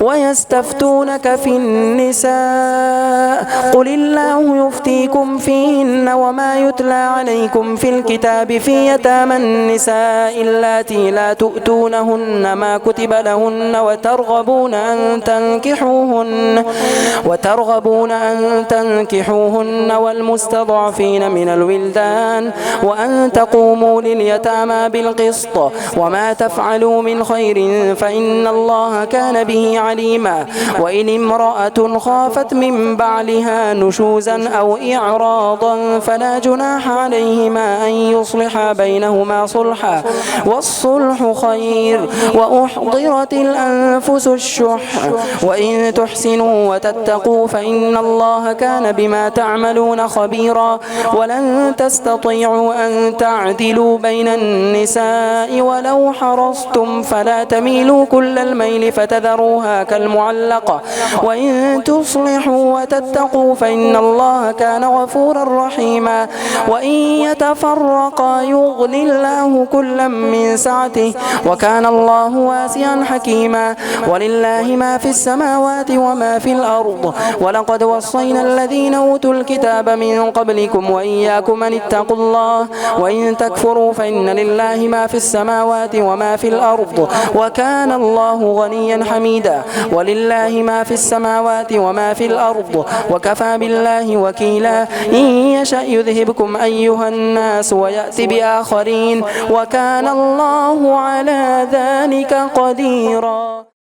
ويستفتونك في النساء قل الله يفتيكم فيهن وما يتلى عليكم في الكتاب في يتامى النساء اللاتي لا تؤتونهن ما كتب لهن وترغبون أن تنكحوهن والمستضعفين من الولدان وأن تقوموا لليتامى بالقسط وما تفعلوا من خير فإن الله كان به عليما وإن امرأة خافت من بعلها نشوزا أو إعراضا فلا جناح عليهما أن يصلحا بينهما صلحا والصلح خير وأحضرت الأنفس الشح وإن تحسنوا وتتقوا فإن الله كان بما تعملون خبيرا ولن تستطيعوا أن تعدلوا بين النساء ولو حرصتم فلا تميلوا كل الميل فتذروها كالمعلقة وإن تصلحوا وتتقوا فإن الله كان غفورا رحيما وإن يتفرقا يغني الله كلا من سعته وكان الله واسعا حكيما ولله ما في السماوات وما في الأرض ولقد وصينا الذين أوتوا الكتاب من قبلكم وإياكم أن اتقوا الله وإن تكفروا فإن لله ما في السماوات وما في الأرض وكان الله غنيا حميدا ولله ما في السماوات وما في الأرض وكفى بالله وكيلا إن يشأ يذهبكم أيها الناس ويأتي بآخرين وكان الله على ذلك قديرا.